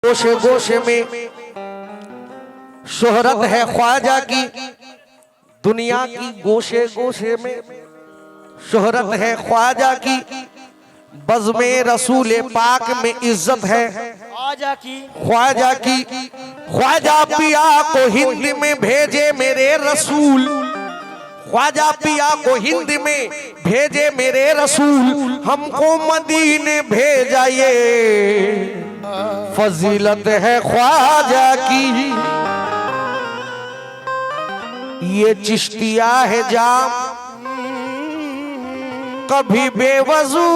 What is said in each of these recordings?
गोशे गोशे में शोहरत है ख्वाजा की, दुनिया की गोशे गोशे में शोहरत है ख्वाजा की, बज़्मे रसूल पाक में इज्जत है ख्वाजा की। ख्वाजा पिया को हिंद में भेजे मेरे रसूल, ख्वाजा पिया को हिंद में भेजे मेरे रसूल, हमको मदीने भेजा ये फजीलत है ख्वाजा की। ये चिश्तिया है जाम कभी बेवजू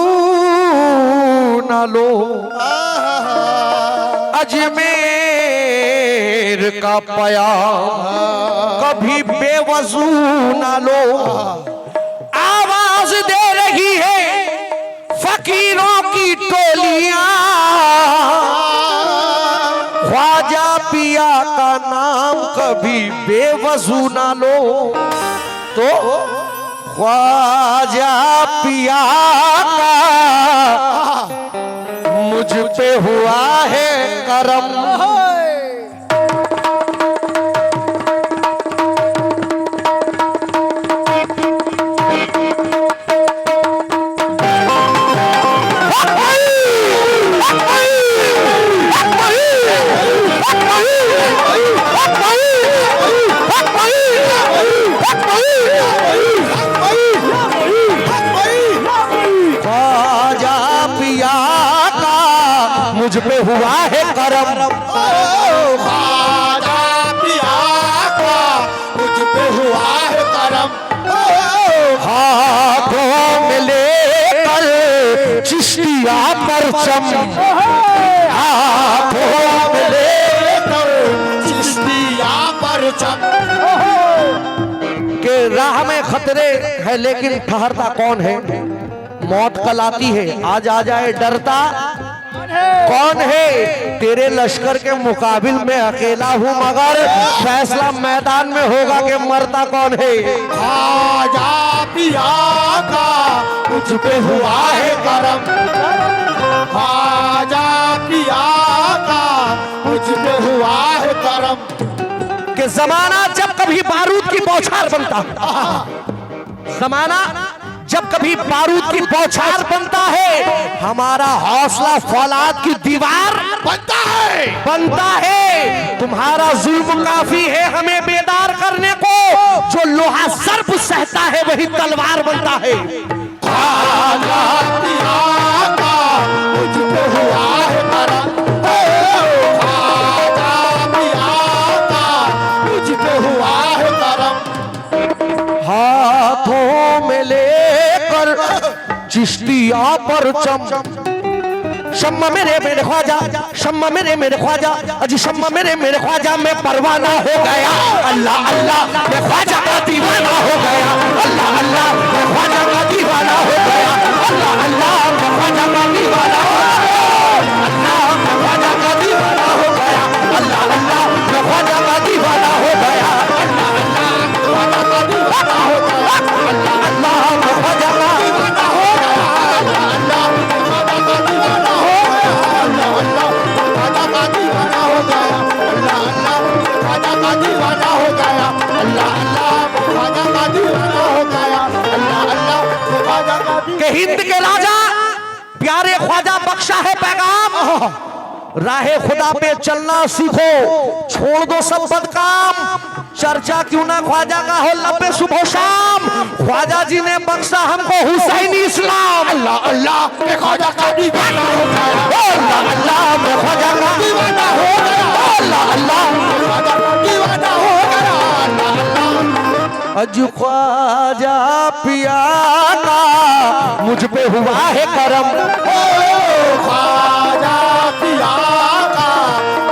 न लो, अजमेर का पयाम कभी बेवजू न लो। आवाज दे रही है फकीरों की टोलियां, ख्वाजा पिया का नाम कभी बेवजू ना लो। तो ख्वाजा पिया का मुझ पे हुआ है करम, मुझ पे हुआ है करम। ख्वाजा पिया का मुझ पे हुआ है करम। हाथों में लेकर चिश्तिया परचम, हाथों में लेकर चिश्तिया परचम। के राह में खतरे है लेकिन ठहरता कौन है, मौत कल आती है आज आ जाए डरता कौन है। तेरे लश्कर के मुकाबिल में अकेला हूँ मगर फैसला मैदान में होगा कि मरता कौन है। ख्वाजा पिया का मुझ पे हुआ है करम। ख्वाजा पिया का मुझ पे हुआ है करम। कि जमाना जब कभी बारूद की बौछार बनता है, जमाना जब कभी बारूद की बौछार बनता है, हमारा हौसला फौलाद की दीवार बनता है। तुम्हारा जुल्म काफी है हमें बेदार करने को, जो लोहा सर्प सहता है वही तलवार बनता है। ख्वाजा पिया का मुझ पे हुआ है करम। ख्वाजा पिया का मुझ पे हुआ है करम। हाथों में लेकर चिश्तिया परचम, शम्मा मेरे मेरे ख्वाजा, शम्मा मेरे मेरे ख्वाजा, अजी शम्मा मेरे मेरे ख्वाजा मैं परवाना हो गया। अल्लाह अल्लाह मैं ख्वाजा का दीवाना हो गया। अल्लाह अल्लाह मैं ख्वाजा का दीवाना हो गया। अल्लाह अल्लाह मैं ख्वाजा का दीवाना हो गया। अल्लाह मैं ख्वाजा का दीवाना हो गया। अल्लाह अल्लाह मैं ख्वाजा का दीवाना हो गया। अल्लाह अल्लाह मैं ख्वाजा का दीवाना हो गया। अल्लाह अल्लाह मैं ख्वाजा का दीवाना हो गया। अल्लाह अल्लाह मैं ख्वाजा का दीवाना हो गया। अल्लाह अल्लाह ख्वाजा का दीवाना हो गया। अल्लाह अल्लाह ख्वाजा का दीवाना हो गया। अल्लाह अल्लाह ख्वाजा का दीवाना हो गया। अल्लाह अल्लाह ख्वाजा का के हिंद के राजा प्यारे ख्वाजा बख्शा है पैगाम, राहे खुदा पे चलना सीखो छोड़ दो सब बदकाम। चर्चा क्यों ना ख्वाजा का हो लबे सुबह शाम, ख्वाजा जी ने बख्शा हमको हुसैनी इस्लाम। अल्लाह अल्लाह मैं ख्वाजा का दीवाना हो गया। अल्लाह अल्लाह मैं ख्वाजा का दीवाना हो गया। अल्लाह अल्लाह मैं ख्वाजा का दीवाना हो गया। अल्लाह अल्लाह अज ख्वाजा पिया का मुझ पे हुआ है करम। ख्वाजा पिया का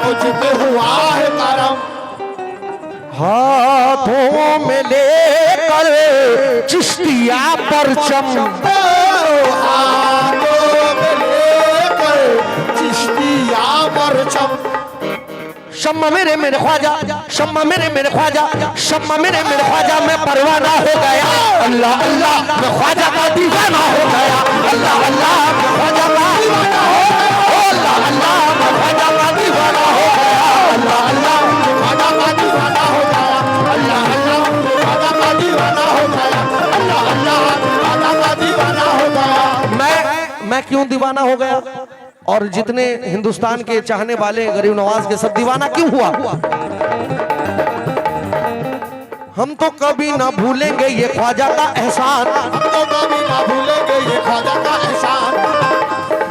मुझ पे हुआ है करम। हाथों में लेकर चिश्तिया परचम, हाथों में लेकर चिश्तिया परचम। शम्मा मेरे मेरे ख्वाजा, शम्मा मेरे मेरे ख्वाजा, शम्मा मेरे मेरे ख्वाजा मैं परवाना हो गया। अल्लाह अल्लाह मैं ख्वाजा का दीवाना हो गया। अल्लाह अल्लाह मैं ख्वाजा का दीवाना हो गया। अल्लाह अल्लाह मैं ख्वाजा का दीवाना क्यों दीवाना हो गया और जितने हिंदुस्तान के चाहने वाले गरीब नवाज के सब दीवाना क्यों हुआ? हम तो कभी ना भूलेंगे ये ख्वाजा का एहसान, हम तो कभी ना भूलेंगे ये ख्वाजा का एहसान,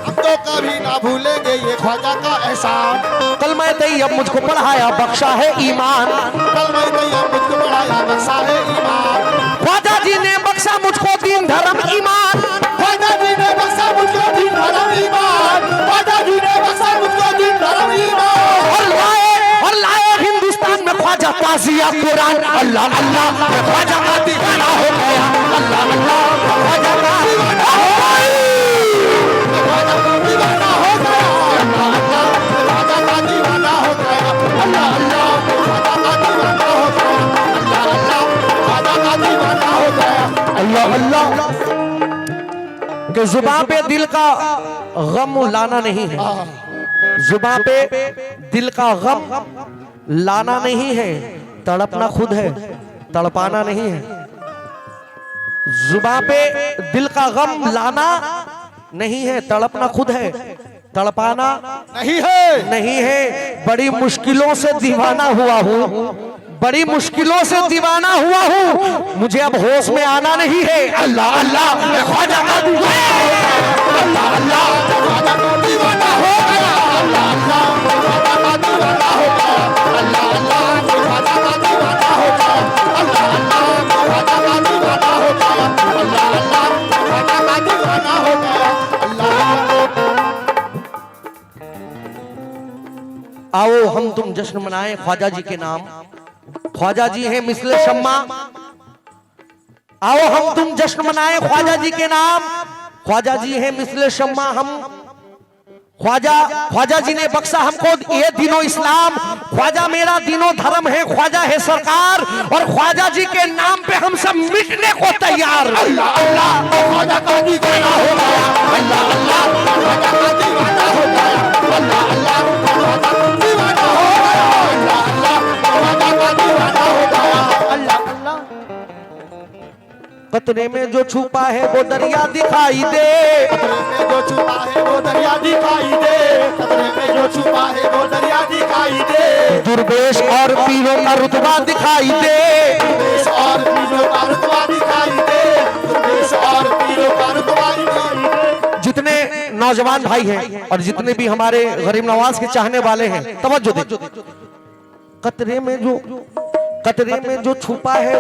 हम तो कभी ना भूलेंगे ये ख्वाजा का एहसान। कलमा तैयब मुझको पढ़ाया बख्शा है ईमान, कलमा तैयब मुझको पढ़ाया बख्शा है ईमान। ख्वाजा जी ने बख्शा मुझको दीन धर्म ईमान, ख्वाजा जी ने बख्शा मुझको दीन धर्म ईमान, ख्वाजा जी ने बख्शा मुझको दीन धर्म ईमान। और लाए हिंदुस्तान में ख्वाजा ताज़िया कुरान। अल्लाह अल्लाह ख्वाजा का दीवाना हो गया, अल्लाह अल्लाह ख्वाजा का दीवाना हो गया, ख्वाजा का दीवाना हो गया, अल्लाह अल्लाह ख्वाजा का दीवाना हो गया, अल्लाह अल्लाह ख्वाजा का दीवाना हो गया, अल्लाह अल्लाह ख्वाजा का दीवाना हो गया, अल्लाह अल्लाह। कि जुबान पे दिल का गम लाना नहीं है, जुबान पे दिल का गम लाना नहीं है, तड़पना खुद है, तड़पाना नहीं है। जुबान पे दिल का गम लाना नहीं है, तड़पना खुद है, तड़पाना नहीं है, नहीं है। बड़ी मुश्किलों से दीवाना हुआ हूँ, बड़ी मुश्किलों से दीवाना हुआ हूँ, मुझे अब होश में आना नहीं है। अल्लाह अल्लाह ख्वाजा का दीवाना, अल्लाह अल्लाह ख्वाजा का दीवाना हो गया, अल्लाह अल्लाह ख्वाजा का दीवाना हो गया, अल्लाह अल्लाह ख्वाजा का दीवाना हो गया, अल्लाह अल्लाह ख्वाजा का दीवाना हो गया, अल्लाह अल्लाह ख्वाजा का दीवाना हो गया, अल्लाह। आओ हम तुम जश्न मनाएं ख्वाजा जी के नाम, ख्वाजा जी हैं मिसले शम्मा। आओ हम तुम जश्न मनाएं ख्वाजा जी के नाम, ख्वाजा जी हैं मिसले शम्मा। हम ख्वाजा जी ने बख्शा हमको ये दीनो इस्लाम, ख्वाजा मेरा दीनो धर्म है, ख्वाजा है सरकार, और ख्वाजा जी के नाम पे हम सब मिटने को तैयार। अल्लाह अल्लाह ख्वाजा का दीवाना हो गया, अल्लाह अल्लाह ख्वाजा का दीवाना हो गया, अल्लाह अल्लाह ख्वाजा का दीवाना हो गया, अल्लाह अल्लाह ख्वाजा का दीवाना हो गया, अल्लाह अल्लाह। कतरे में जो छुपा है वो दरिया दिखाई दे, कतरे में जो छुपा है वो दरिया दिखाई दे, कतरे में जो छुपा है वो दरिया दिखाई दे, दुर्वेश और पीरों का रुतबा दिखाई दे, दुर्वेश और पीरों का रुतबा दिखाई दे, दुर्वेश और पीरों का रुतबा दिखाई दे। जितने नौजवान भाई हैं और जितने भी हमारे गरीब नवाज के चाहने वाले हैं, तवज्जो दे। कतरे में जो छुपा है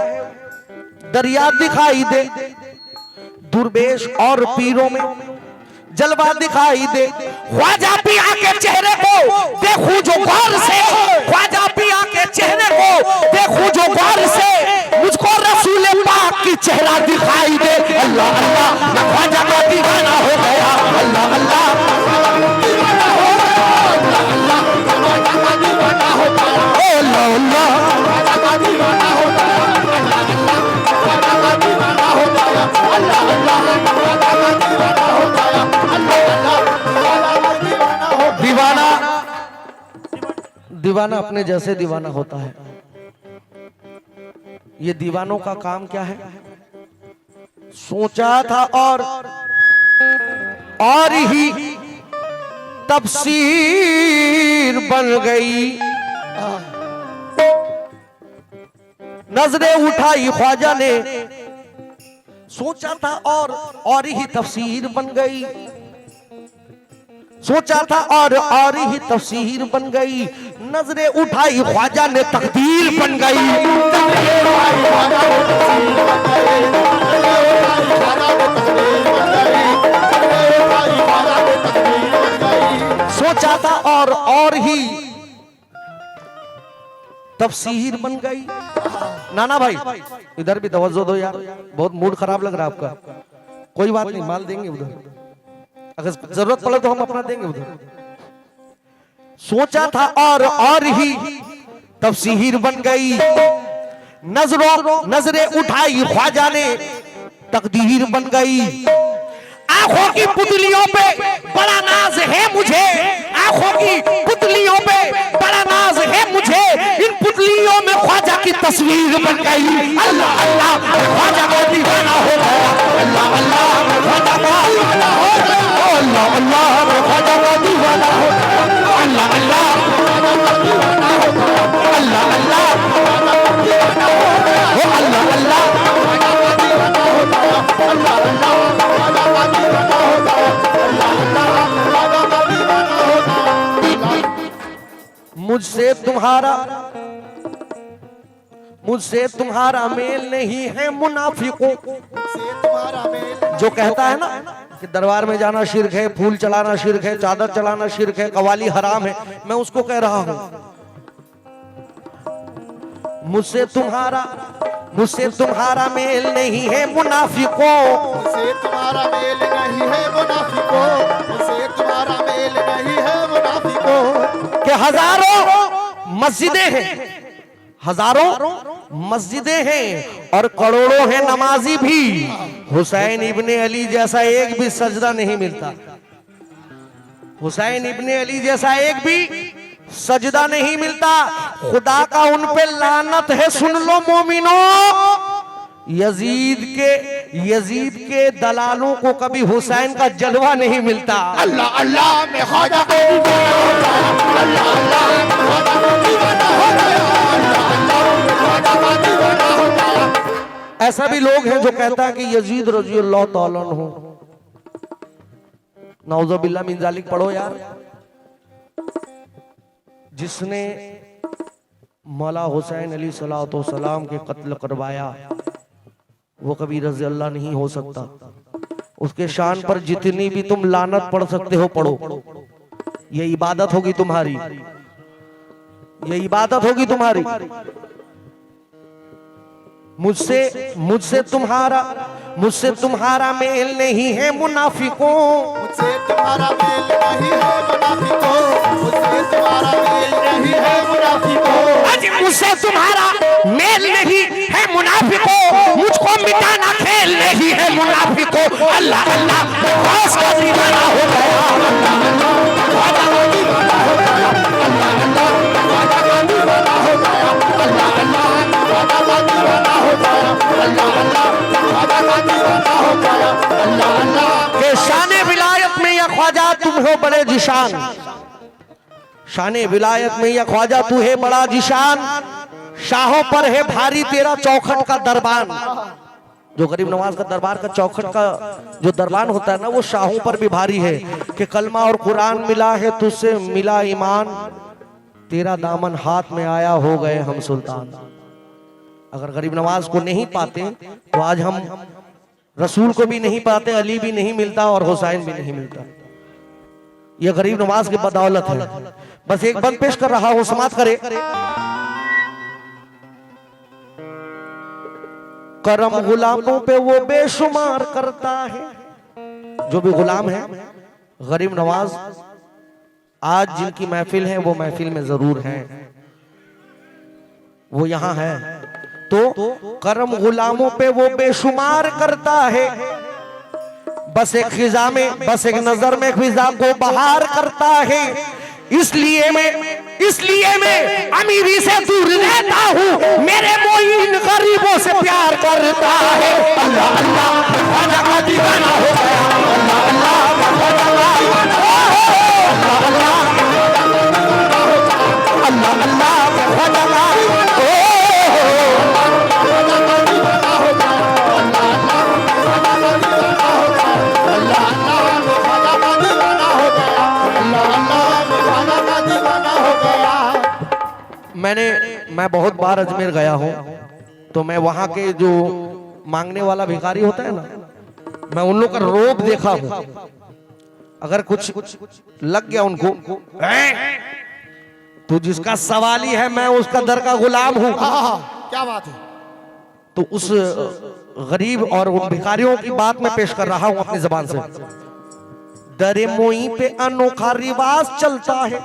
दरिया दिखाई दे, दुर्वेश और पीरों में जलवा दिखाई दे। ख्वाजा पिया के चेहरे को देखूं जो गौर से, ख्वाजा पिया के चेहरे को देखूं जो गौर से, मुझको रसूल पाक की चेहरा दिखाई दे। अल्लाह अल्लाह ख्वाजा का दीवाना हो गया, अल्लाह अल्लाह दीवाना हो गया, अल्लाह अल्लाह ख्वाजा का दीवाना हो गया, अल्लाह अल्लाह ख्वाजा का दीवाना हो गया, अल्लाह अल्लाह ख्वाजा का दीवाना हो गया, अल्लाह अल्लाह ख्वाजा का दीवाना हो गया, अल्लाह अल्लाह ख्वाजा का दीवाना हो। दीवाना दीवाना अपने जैसे दीवाना होता है। ये दीवानों का काम क्या है? सोचा था और ही तफसीर बन गई, नजरें उठाई ख्वाजा ने, सोचा था और ही तफसीर बन गई, सोचा था और ही तफसीर बन गई, नजरें उठाई ख्वाजा ने तकदीर बन गई। सोचा था और ही तफसीर बन गई। नाना भाई इधर भी तवज्जो दो यार, बहुत मूड खराब लग रहा है आपका। कोई बात नहीं, माल देंगे उधर, अगर जरूरत पड़े तो हम अपना देंगे उधर। सोचा था और ही तफसीर बन गई, नजरें उठाई ख्वाजा ने तकदीर बन गई। आंखों की पुतलियों पे बड़ा नाज है मुझे, आंखों की पुतलियों पे बड़ा नाज है मुझे, इन पुतलियों में ख्वाजा की तस्वीर बन गई। अल्लाह अल्लाह ख्वाजा का दीवाना हो गया, अल्लाह अल्लाह ख्वाजा का दीवाना हो गया, मुझसे तुम्हारा मेल नहीं है मुनाफिकों। से तुम्हारा मेल जो कहता है ना कि दरबार में जाना शिर्क है, फूल चढ़ाना शिर्क है, चादर चढ़ाना शिर्क है, कवाली हराम है, मैं उसको कह रहा हूं मुझसे तुम्हारा मेल नहीं है मुनाफिकों। मुझसे तुम्हारा मेल नहीं है मुनाफिकों। मुझसे तुम्हारा मेल नहीं है मुनाफिकों। कि हजारों मस्जिदें हैं और करोड़ों हैं नमाजी भी, हुसैन इब्ने अली जैसा एक भी सजदा नहीं मिलता। हुसैन इब्ने अली जैसा एक भी सजदा नहीं मिलता। खुदा का उन पे लानत है, सुन लो मोमिनो। यजीद के दलालों को कभी हुसैन का जलवा नहीं मिलता। अल्लाह अल्लाह में ख्वाजा का दीवाना हो गया। अल्लाह अल्लाह में ख्वाजा का दीवाना हो गया। अल्लाह अल्लाह में ख्वाजा का दीवाना हो गया। ऐसा भी लोग हैं जो कहता है कि यजीद रज़ी अल्लाह तआला अन्हु, नाउज़ुबिल्लाह मिन ज़ालिक पढ़ो यार, जिसने मौला हुसैन अली सलातो सलाम के कत्ल करवाया वो कभी रज़ी अल्लाह नहीं हो सकता। उसके शान पर जितनी भी तुम लानत पढ़ सकते हो पढ़ो, ये इबादत होगी तुम्हारी, ये इबादत होगी तुम्हारी। मुझसे तुम्हारा मेल नहीं है मुनाफिकों। मुझसे तुम्हारा मेल नहीं है मुनाफिकों। मुझसे तुम्हारा मेल नहीं है मुनाफिकों। मुझसे तुम्हारा मेल नहीं है मुनाफिकों। मुझको मिटाना खेल नहीं है मुनाफिकों। अल्लाह अल्लाह खास का दीवाना हो गया। अल्लाह अल्लाह ख्वाजा का दीवाना हो गया। अल्लाह अल्लाह ख्वाजा का दीवाना हो गया। अल्लाह अल्लाह ख्वाजा का दीवाना हो गया। अल्लाह अल्लाह ख्वाजा का दीवाना हो गया। अल्लाह अल्लाह के शान विलायत में या ख्वाजा तुम हो बड़े जिशान। शान विलायत में या ख्वाजा तू है बड़ा जिशान। शाहों पर है भारी तेरा चौखट का दरबान। जो गरीब नवाज का दरबार का चौखट का जो दरबान होता है ना, वो शाहों पर भी भारी है कि कलमा और कुरान मिला है तुझसे मिला ईमान, तेरा दामन हाथ में आया हो गए हम सुल्तान। अगर गरीब नवाज को नहीं पाते तो आज हम रसूल को भी नहीं पाते, अली भी नहीं मिलता और हुसैन भी नहीं मिलता। यह गरीब नवाज की बदौलत है। बस एक बंद पेश कर रहा हूं, समाप्त करे। करम गुलामों पे वो बेशुमार करता है। जो भी गुलाम है, गरीब नवाज आज जिनकी महफिल है वो महफिल में जरूर है, वो यहां है। तो करम गुलामों पे वो बेशुमार करता है। बस एक खिजा में, बस एक नजर में खिजा को बहार करता है। इसलिए मैं अमीरी से दूर रहता हूँ, मेरे मोइन गरीबों से प्यार करता है। अल्लाह अल्लाह ख्वाजा का दीवाना हो गया। अल्लाह अल्लाह ख्वाजा का दीवाना हो गया। अल्लाह अल्लाह ख्वाजा का मैं बहुत बार अजमेर गया हूँ, तो मैं वहां के जो मांगने वाला भिखारी होता है ना, मैं उन लोग का रोब देखा हूँ। अगर कुछ लग गया उनको, तो जिसका सवाली है मैं उसका दर का गुलाम हूँ। क्या बात है। तो उस गरीब और उन भिखारियों की बात मैं पेश कर रहा हूँ अपनी जबान से। दरे मोई पे अनोखा रिवाज चलता है।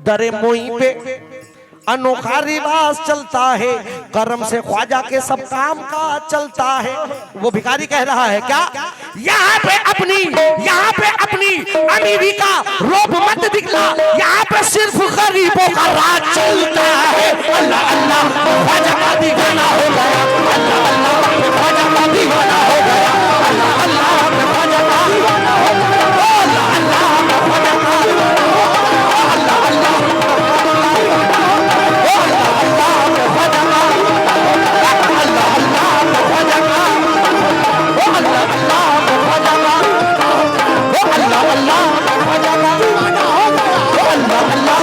दरे मोई पे अनोखा रिवाज चलता है। करम से ख्वाजा के सब काम का चलता है। वो भिखारी कह रहा है क्या, यहाँ पे अपनी अमीरी का रोब मत दिखला, यहाँ पे सिर्फ गरीबों का राज चलता है। अल्लाह अल्लाह ख्वाजा का दीवाना हो गया। अल्लाह अल्लाह ख्वाजा का दीवाना हो गया। अल्लाह अल्लाह ख्वाजा का दीवाना हो गया। अल्लाह अल्लाह ख्वाजा का दीवाना हो गया। अल्लाह अल्लाह अल्लाह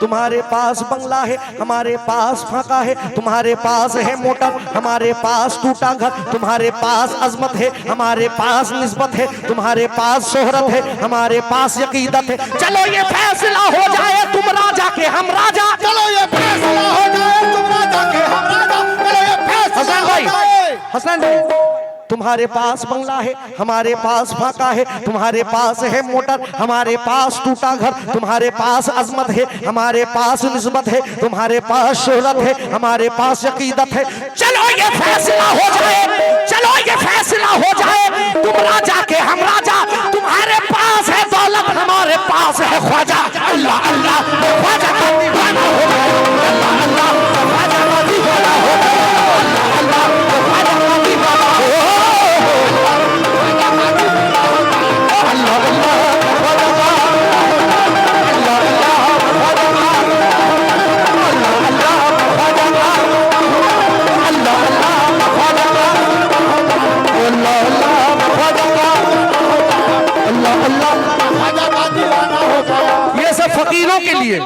तुम्हारे पास बंगला है, हमारे पास फाका है। तुम्हारे पास है मोटर, हमारे पास टूटा घर। तुम्हारे पास अजमत है, हमारे पास निस्बत है। तुम्हारे पास शोहरत है, हमारे पास यकीदत है। चलो ये फैसला हो जाए, तुम राजा के हम राजा। चलो ये फैसला हो जाए, तुम राजा के हम राजा। चलो ये फैसला हसन हो भाई, जाए। हसन भाई, तुम्हारे पास बंगला है, हमारे पास फाका है। तुम्हारे पास है मोटर, हमारे पास टूटा घर। तुम्हारे पास अजमत है, हमारे पास निस्बत है। तुम्हारे पास शोहरत है, हमारे पास यकीदत है। चलो ये फैसला हो जाए, चलो ये फैसला हो जाए, तुम राजा के हम राजा। तुम्हारे पास है दौलत, हमारे पास है ख्वाजा। अल्लाह अल्लाह, ख्वाजा का दीवाना हो गया। अल्लाह अल्लाह, ख्वाजा का दीवाना हो गया। अल्लाह अल्लाह, ख्वाजा का दीवाना हो गया। ख्वाजा का दीवाना हो गया। ये सब फकीरों के लिए।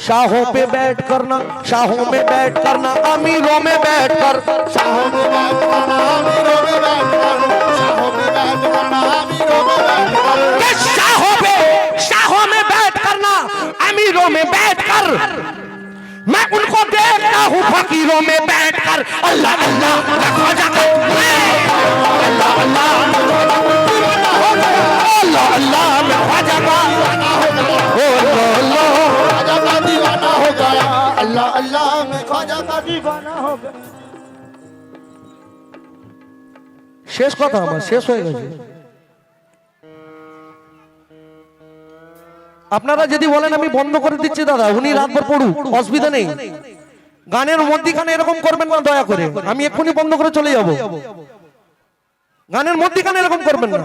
शाहों पे बैठ करना, शाहों में बैठ करना, अमीरों में बैठ कर। शाहों में बैठ करना, अमीरों में बैठ कर। शाहों में बैठ करना, अमीरों में बैठ कर। शाहों में बैठ करना, अमीरों में बैठ कर। मैं उनको देखता हूँ फकीरों में बैठ कर। अल्लाह अल्लाह, ख्वाजा का अल्लाह अल्लाह, अल्लाह अल्लाह, मैं ख्वाजा का ख्वाजा का दीवाना हो गया। अल्लाह अल्लाह, मैं ख्वाजा का दीवाना हो गया। শেষ কথা আমার শেষ হয়ে গেছে। আপনারা যদি বলেন আমি বন্ধ করে দিচ্ছি দাদা, উনি রাতভর পড়ুক, অসুবিধা নেই। গানের মধ্যখানে এরকম করবেন না দয়া করে, আমি এক্ষুনি বন্ধ করে চলে যাব। গানের মধ্যখানে এরকম করবেন না।